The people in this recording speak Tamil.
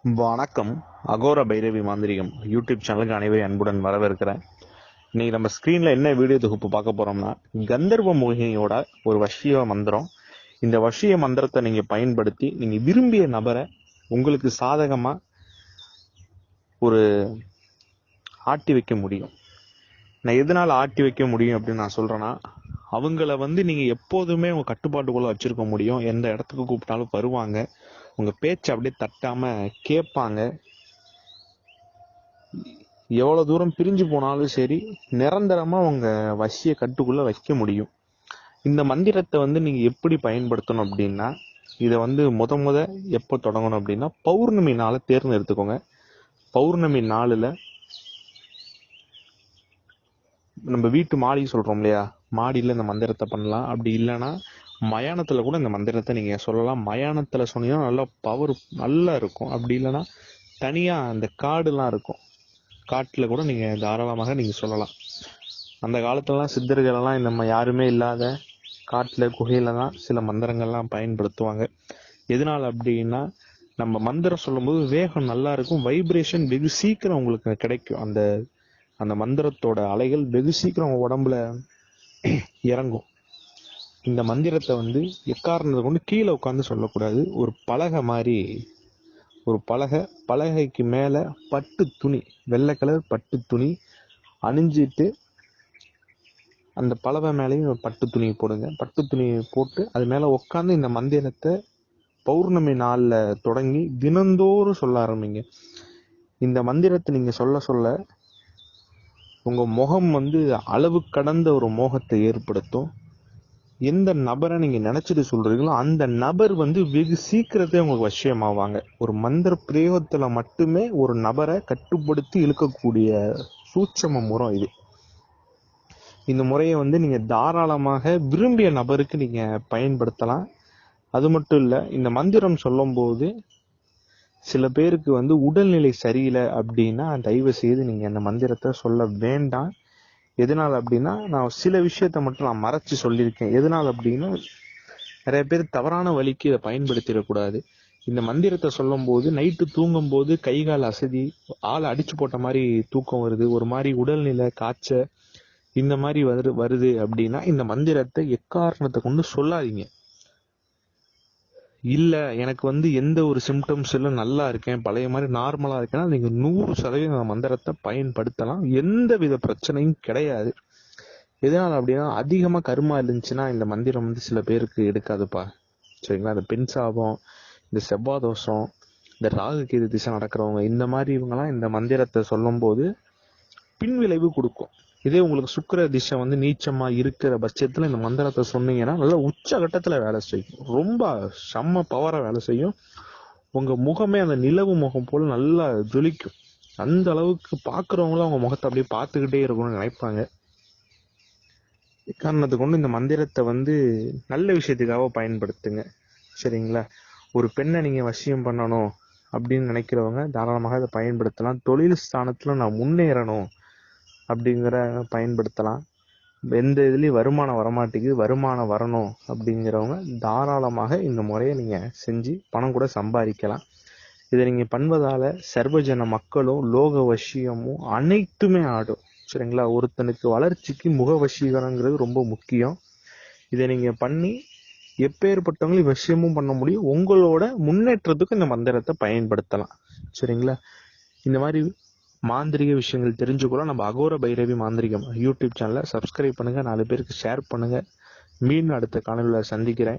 வணக்கம். அகோர பைரவி மாந்திரிகம் யூடியூப் சேனலுக்கு அனைவரையும் அன்புடன் வரவேற்கிறேன். இன்னைக்கு நம்ம ஸ்கிரீன்ல என்ன வீடியோ தொகுப்பு பார்க்க போறோம்னா, கந்தர்வ மோகினியோட ஒரு வசிய மந்திரம். இந்த வசிய மந்திரத்தை நீங்க பயன்படுத்தி நீங்க விரும்பிய நபரை உங்களுக்கு சாதகமா ஒரு ஆட்டி வைக்க முடியும். நான் எதனால ஆட்டி வைக்க முடியும் அப்படின்னு நான் சொல்றேன்னா, அவங்கள நீங்க எப்போதுமே உங்க கட்டுப்பாட்டுக்குள்ள வச்சிருக்க முடியும். எந்த இடத்துக்கு கூப்பிட்டாலும் வருவாங்க. உங்க பேச்சை அப்படியே தட்டாம கேட்பாங்க. எவ்வளவு தூரம் பிரிஞ்சு போனாலும் சரி, நிரந்தரமா உங்க வசிய கட்டுக்குள்ள வைக்க முடியும். இந்த மந்திரத்தை நீங்க எப்படி பயன்படுத்தணும் அப்படின்னா, இதை முத எப்போ தொடங்கணும் அப்படின்னா, பௌர்ணமி நாளை தேர்ந்தெடுத்துக்கோங்க. பௌர்ணமி நாளில் நம்ம வீட்டு மாடி சொல்றோம் இல்லையா, மாடியில் இந்த மந்திரத்தை பண்ணலாம். அப்படி இல்லைன்னா மயானத்துல கூட இந்த மந்திரத்தை நீங்க சொல்லலாம். மயானத்துல சொன்னீங்கன்னா நல்லா பவர் நல்லா இருக்கும். அப்படி இல்லைன்னா தனியா அந்த காடுலாம் இருக்கும், காட்டுல கூட நீங்க தாராளமாக நீங்க சொல்லலாம். அந்த காலத்துலலாம் சித்தர்கள் எல்லாம் நம்ம யாருமே இல்லாத காட்டுல குகையில தான் சில மந்திரங்கள்லாம் பயன்படுத்துவாங்க. எதனால அப்படின்னா, நம்ம மந்திரம் சொல்லும் போது வேகம் நல்லா இருக்கும், வைப்ரேஷன் வெகு சீக்கிரம் உங்களுக்கு கிடைக்கும். அந்த அந்த மந்திரத்தோட அலைகள் வெகு சீக்கிரம் உங்க உடம்புல இறங்கும். இந்த மந்திரத்தை எக்காரணத்தை கொண்டு கீழே உட்காந்து சொல்லக்கூடாது. ஒரு பலகை மாதிரி, ஒரு பலகைக்கு மேல பட்டு துணி, வெள்ளை கலர் பட்டு துணி அணிஞ்சிட்டு அந்த பலகை மேலேயும் பட்டு துணி போடுங்க. பட்டு துணி போட்டு அது மேல உட்காந்து இந்த மந்திரத்தை பௌர்ணமி நாள்ல தொடங்கி தினந்தோறும் சொல்ல ஆரம்பிங்க. இந்த மந்திரத்தை நீங்க சொல்ல சொல்ல உங்க முகம் அளவு கடந்த ஒரு மோகத்தை ஏற்படுத்தும். எந்த நபரை நீங்க நினைச்சிட்டு சொல்றீங்களோ அந்த நபர் வெகு சீக்கிரத்தை உங்களுக்கு வசியமாவாங்க. ஒரு மந்திர பிரயோகத்துல மட்டுமே ஒரு நபரை கட்டுப்படுத்தி இழுக்கக்கூடிய சூட்சம முறை இது. இந்த முறையை நீங்க தாராளமாக விரும்பிய நபருக்கு நீங்க பயன்படுத்தலாம். அது மட்டும் இல்ல, இந்த மந்திரம் சொல்லும் போது சில பேருக்கு உடல்நிலை சரியில்லை அப்படின்னா தயவு செய்து நீங்க அந்த மந்திரத்தை சொல்ல வேண்டாம். எதனால அப்படின்னா, நான் சில விஷயத்த மட்டும் நான் மறைச்சு சொல்லியிருக்கேன். எதனால அப்படின்னா, நிறைய பேர் தவறான வழிக்கு இதை பயன்படுத்திடக்கூடாது. இந்த மந்திரத்தை சொல்லும் போது நைட்டு தூங்கும் போது கை கால் அசதி, ஆளை அடிச்சு போட்ட மாதிரி தூக்கம் வருது, ஒரு மாதிரி உடல்நிலை காய்ச்ச இந்த மாதிரி வருது அப்படின்னா இந்த மந்திரத்தை எக்காரணத்தை கொண்டு சொல்லாதீங்க. இல்ல எனக்கு எந்த ஒரு சிம்டம்ஸ் எல்லாம் நல்லா இருக்கேன், பழைய மாதிரி நார்மலா இருக்கேன்னா நீங்க 100% மந்திரத்தை பயன்படுத்தலாம். எந்த வித பிரச்சனையும் கிடையாது. எதனால அப்படின்னா, அதிகமா கருமா இருந்துச்சுன்னா இந்த மந்திரம் சில பேருக்கு எடுக்காதுப்பா. சரிங்களா? இந்த பெண் சாபம், இந்த செவ்வாய் தோஷம், இந்த ராகு கேது திசை நடக்கிறவங்க, இந்த மாதிரி இவங்கெல்லாம் இந்த மந்திரத்தை சொல்லும் போது பின்விளைவு கொடுக்கும். இதே உங்களுக்கு சுக்கிர திசை நீச்சமா இருக்கிற பட்சத்துல இந்த மந்திரத்தை சொன்னீங்கன்னா நல்ல உச்சகட்டத்துல வேலை செய்யும். ரொம்ப செம்ம பவரா வேலை செய்யும். உங்க முகமே அந்த நிலவு முகம் போல நல்லா ஜொலிக்கும். அந்த அளவுக்கு பாக்குறவங்களும் அவங்க முகத்தை அப்படியே பார்த்துக்கிட்டே இருக்கணும்னு நினைப்பாங்க. காரணத்தை கொண்டு இந்த மந்திரத்தை நல்ல விஷயத்துக்காக பயன்படுத்துங்க. சரிங்களா? ஒரு பெண்ணை நீங்க வசியம் பண்ணணும் அப்படின்னு நினைக்கிறவங்க தாராளமாக இதை பயன்படுத்தலாம். தொழில் ஸ்தானத்துல நான் முன்னேறணும் அப்படிங்கிற பயன்படுத்தலாம். எந்த இதுலயும் வருமானம் வரமாட்டேங்குது, வருமானம் வரணும் அப்படிங்கிறவங்க தாராளமாக இந்த முறையை நீங்க செஞ்சு பணம் கூட சம்பாதிக்கலாம். இதை நீங்க பண்ணுவதால சர்வஜன மக்களும் லோக வசியமும் அனைத்துமே ஆடும். சரிங்களா? ஒருத்தனுக்கு வளர்ச்சிக்கு முக வசீகரங்கிறது ரொம்ப முக்கியம். இதை நீங்க பண்ணி எப்பேற்பட்டவங்களையும் வசியமும் பண்ண முடியும். உங்களோட முன்னேற்றத்துக்கு இந்த மந்திரத்தை பயன்படுத்தலாம். சரிங்களா? இந்த மாதிரி மாந்திரிக விஷயங்கள் தெரிஞ்சுக்கலாம். நம்ம அகோர பைரவி மாந்திரிகம் யூடியூப் சேனலை சப்ஸ்கிரைப் பண்ணுங்க, 4 பேருக்கு ஷேர் பண்ணுங்க. மீண்டும் அடுத்த காணொலியில் சந்திக்கிறேன்.